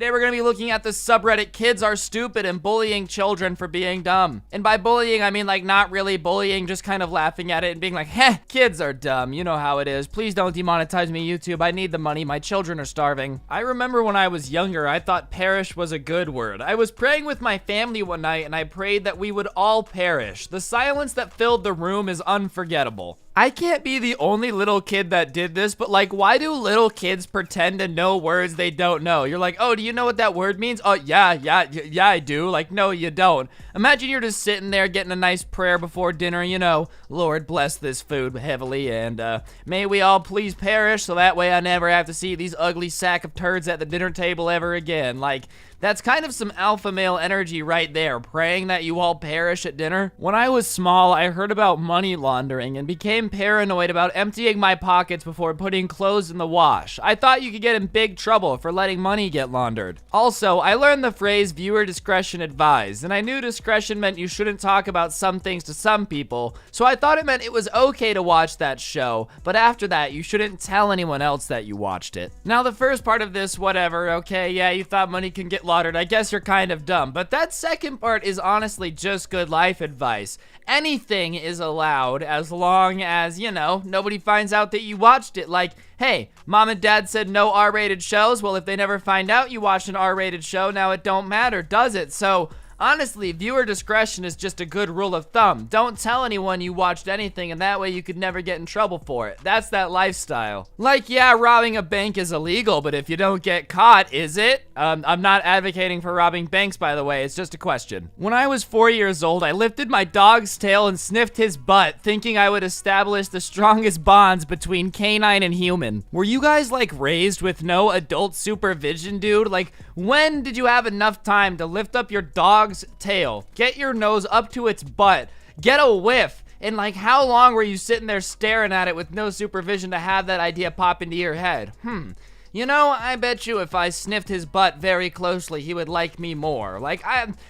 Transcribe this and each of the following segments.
Today we're gonna be looking at the subreddit Kids Are Stupid and bullying children for being dumb. And by bullying, I mean like not really bullying, just kind of laughing at it and being like, heh, kids are dumb. You know how it is. Please don't demonetize me, YouTube. I need the money. My children are starving. I remember when I was younger, I thought perish was a good word. I was praying with my family one night and I prayed that we would all perish. The silence that filled the room is unforgettable. I can't be the only little kid that did this, but like, why do little kids pretend to know words they don't know? You're like, oh, do you know what that word means? Oh, yeah, I do. Like, no, you don't. Imagine you're just sitting there getting a nice prayer before dinner, you know, Lord, bless this food heavily, and may we all please perish, so that way I never have to see these ugly sack of turds at the dinner table ever again. Like, that's kind of some alpha male energy right there, praying that you all perish at dinner. When I was small, I heard about money laundering and became paranoid about emptying my pockets before putting clothes in the wash. I thought you could get in big trouble for letting money get laundered. Also, I learned the phrase viewer discretion advised, and I knew discretion meant you shouldn't talk about some things to some people, so I thought it meant it was okay to watch that show, but after that, you shouldn't tell anyone else that you watched it. Now, the first part of this, whatever, okay, yeah, you thought money can get laundered, I guess you're kind of dumb, but that second part is honestly just good life advice. Anything is allowed as long as, you know, nobody finds out that you watched it. Like, hey, mom and dad said no R-rated shows. Well, if they never find out you watched an R-rated show, now it don't matter, does it? So, honestly, viewer discretion is just a good rule of thumb. Don't tell anyone you watched anything, and that way you could never get in trouble for it. That's that lifestyle. Like, yeah, robbing a bank is illegal, but if you don't get caught, is it? I'm not advocating for robbing banks, by the way. It's just a question. When I was 4 years old, I lifted my dog's tail and sniffed his butt, thinking I would establish the strongest bonds between canine and human. Were you guys, like, raised with no adult supervision, dude? Like, when did you have enough time to lift up your dog's tail, get your nose up to its butt, get a whiff, and like how long were you sitting there staring at it with no supervision to have that idea pop into your head? You know, I bet you if I sniffed his butt very closely, he would like me more. Like,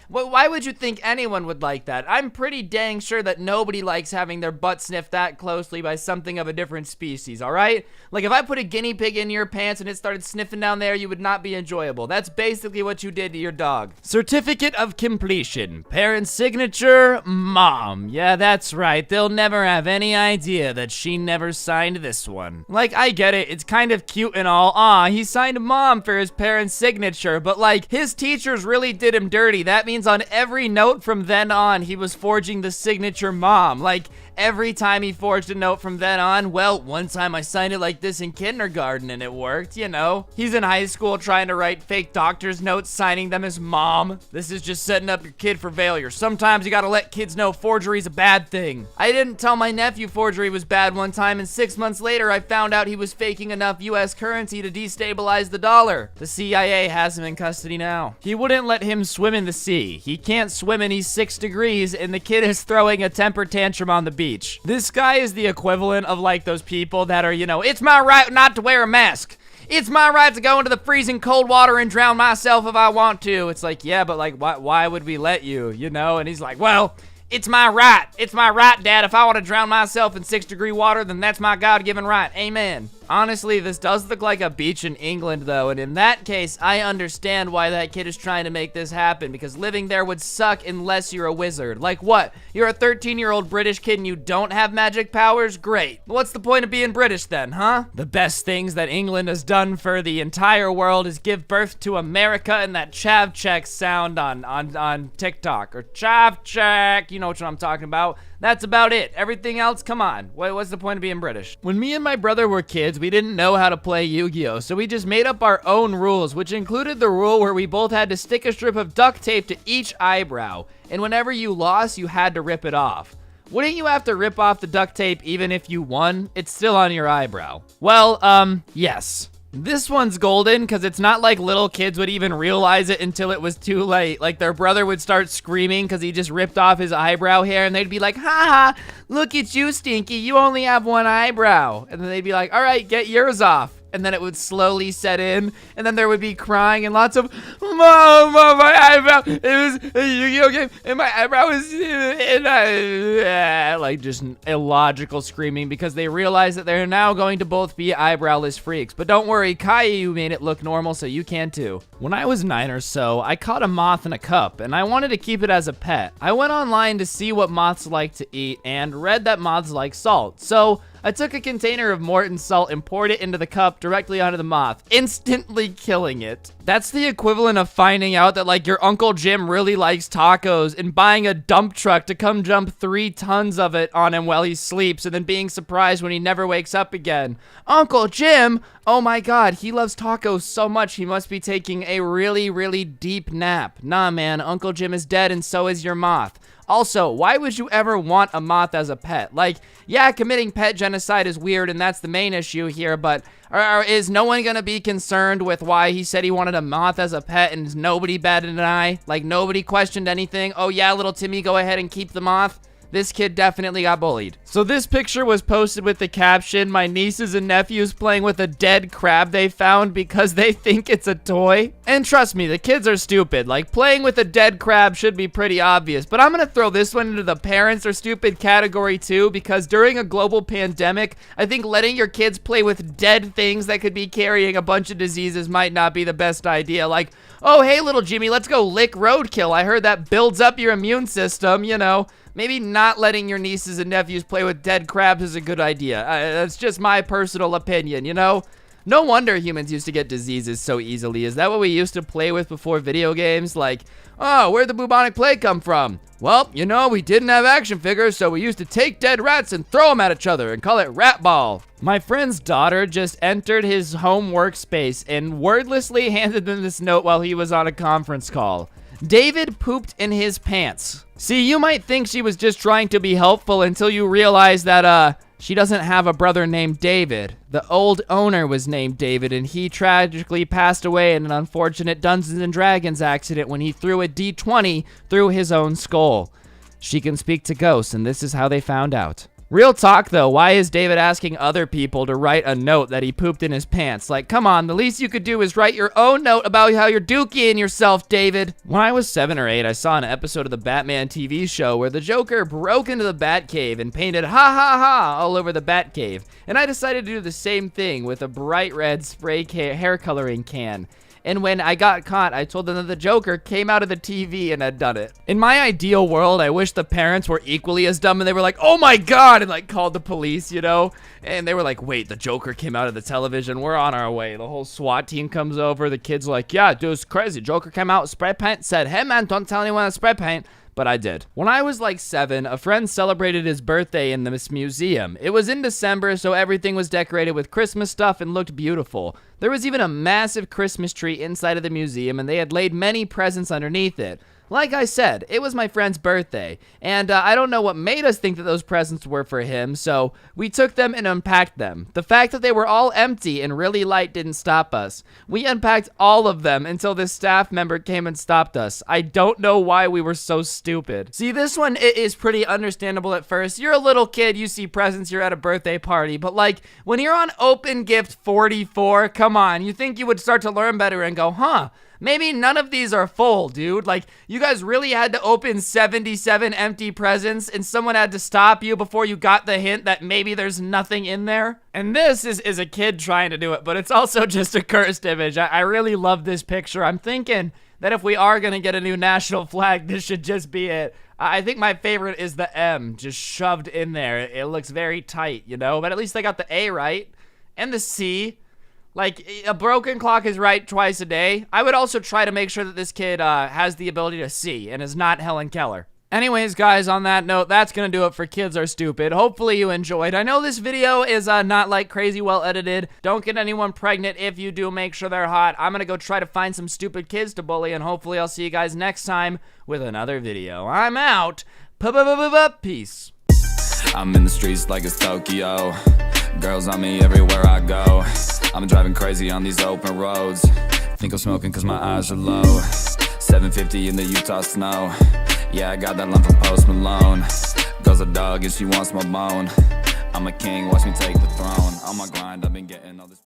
why would you think anyone would like that? I'm pretty dang sure that nobody likes having their butt sniffed that closely by something of a different species, all right? Like, if I put a guinea pig in your pants and it started sniffing down there, you would not be enjoyable. That's basically what you did to your dog. Certificate of completion. Parent signature, mom. Yeah, that's right. They'll never have any idea that she never signed this one. Like, I get it. It's kind of cute and all. He signed mom for his parents' signature, but like, his teachers really did him dirty. That means on every note from then on, he was forging the signature mom. Like, every time he forged a note from then on, well, one time I signed it like this in kindergarten and it worked, you know. He's in high school trying to write fake doctor's notes, signing them as mom. This is just setting up your kid for failure. Sometimes you gotta let kids know forgery's a bad thing. I didn't tell my nephew forgery was bad one time, and 6 months later I found out he was faking enough US currency to destabilize the dollar. The CIA has him in custody now. He wouldn't let him swim in the sea. He can't swim and he's 6 degrees, and the kid is throwing a temper tantrum on the beach. This guy is the equivalent of like those people that are, you know, it's my right not to wear a mask. It's my right to go into the freezing cold water and drown myself if I want to. It's like, yeah, but like, why would we let you, you know? And he's like, well, it's my right. It's my right, Dad. If I want to drown myself in 6-degree water, then that's my God-given right. Amen. Honestly, this does look like a beach in England, though, and in that case, I understand why that kid is trying to make this happen, because living there would suck unless you're a wizard. Like what? You're a 13-year-old British kid and you don't have magic powers? Great. What's the point of being British then, huh? The best things that England has done for the entire world is give birth to America and that chav check sound on TikTok, or chav check, you know what I'm talking about. That's about it. Everything else, come on. What's the point of being British? When me and my brother were kids, we didn't know how to play Yu-Gi-Oh! So we just made up our own rules, which included the rule where we both had to stick a strip of duct tape to each eyebrow. And whenever you lost, you had to rip it off. Wouldn't you have to rip off the duct tape even if you won? It's still on your eyebrow. Well, yes. This one's golden because it's not like little kids would even realize it until it was too late. Like their brother would start screaming because he just ripped off his eyebrow hair, and they'd be like, ha ha, look at you, Stinky, you only have one eyebrow. And then they'd be like, all right, get yours off. and then it would slowly set in, and then there would be crying and lots of, Mom, my eyebrow, it was a Yu-Gi-Oh game, and my eyebrow was, like just illogical screaming because they realize that they're now going to both be eyebrowless freaks. But don't worry, Caillou made it look normal, so you can too. When I was 9 or so, I caught a moth in a cup, and I wanted to keep it as a pet. I went online to see what moths like to eat, and read that moths like salt. So I took a container of Morton salt and poured it into the cup directly onto the moth, instantly killing it. That's the equivalent of finding out that like your Uncle Jim really likes tacos and buying a dump truck to come jump 3 tons of it on him while he sleeps and then being surprised when he never wakes up again. Uncle Jim? Oh my god, he loves tacos so much he must be taking a really, really deep nap. Nah man, Uncle Jim is dead and so is your moth. Also, why would you ever want a moth as a pet? Like, yeah, committing pet genocide is weird and that's the main issue here, but is no one gonna be concerned with why he said he wanted a moth as a pet and nobody batted an eye? Like, nobody questioned anything? Oh yeah, little Timmy, go ahead and keep the moth? This kid definitely got bullied. So this picture was posted with the caption, my nieces and nephews playing with a dead crab they found because they think it's a toy. And trust me, the kids are stupid. Like, playing with a dead crab should be pretty obvious, but I'm gonna throw this one into the parents are stupid category too, because during a global pandemic, I think letting your kids play with dead things that could be carrying a bunch of diseases might not be the best idea. Like, oh hey little Jimmy, let's go lick roadkill. I heard that builds up your immune system, you know. Maybe not letting your nieces and nephews play with dead crabs is a good idea. That's just my personal opinion, you know? No wonder humans used to get diseases so easily. Is that what we used to play with before video games? Like, oh, where'd the bubonic plague come from? Well, you know, we didn't have action figures, so we used to take dead rats and throw them at each other and call it rat ball. My friend's daughter just entered his home workspace and wordlessly handed them this note while he was on a conference call. David pooped in his pants. See, you might think she was just trying to be helpful until you realize that, she doesn't have a brother named David. The old owner was named David, and he tragically passed away in an unfortunate Dungeons & Dragons accident when he threw a D20 through his own skull. She can speak to ghosts, and this is how they found out. Real talk though, why is David asking other people to write a note that he pooped in his pants? Like, come on, the least you could do is write your own note about how you're dookieing yourself, David. When I was 7 or 8, I saw an episode of the Batman TV show where the Joker broke into the Batcave and painted ha ha ha all over the Batcave. And I decided to do the same thing with a bright red spray hair coloring can. And when I got caught, I told them that the Joker came out of the TV and had done it. In my ideal world, I wish the parents were equally as dumb and they were like, oh my god, and like called the police, you know? And they were like, wait, the Joker came out of the television, we're on our way. The whole SWAT team comes over, the kid's like, yeah, dude, it's crazy. Joker came out, spray paint, said, hey man, don't tell anyone I spray paint. But I did. When I was like 7, a friend celebrated his birthday in this museum. It was in December, so everything was decorated with Christmas stuff and looked beautiful. There was even a massive Christmas tree inside of the museum, and they had laid many presents underneath it. Like I said, it was my friend's birthday, and I don't know what made us think that those presents were for him, so we took them and unpacked them. The fact that they were all empty and really light didn't stop us. We unpacked all of them until this staff member came and stopped us. I don't know why we were so stupid. See, this one is pretty understandable at first. You're a little kid, you see presents, you're at a birthday party, but like, when you're on open gift 44, come on, you think you would start to learn better and go, huh? Maybe none of these are full, dude. Like, you guys really had to open 77 empty presents and someone had to stop you before you got the hint that maybe there's nothing in there? And this is a kid trying to do it, but it's also just a cursed image. I really love this picture. I'm thinking that if we are gonna get a new national flag, this should just be it. I think my favorite is the M just shoved in there. It looks very tight, you know? But at least they got the A right. And the C. Like, a broken clock is right twice a day. I would also try to make sure that this kid has the ability to see and is not Helen Keller. Anyways, guys, on that note, that's gonna do it for Kids Are Stupid. Hopefully you enjoyed. I know this video is not like crazy well edited. Don't get anyone pregnant. If you do, make sure they're hot. I'm gonna go try to find some stupid kids to bully, and hopefully I'll see you guys next time with another video. I'm out. Peace. I'm in the streets like it's Tokyo. Girls on me everywhere I go. I'm driving crazy on these open roads. Think I'm smoking cause my eyes are low. 750 in the Utah snow. Yeah, I got that lump from Post Malone. Girl's a dog and she wants my bone. I'm a king, watch me take the throne. On my grind, I've been getting all this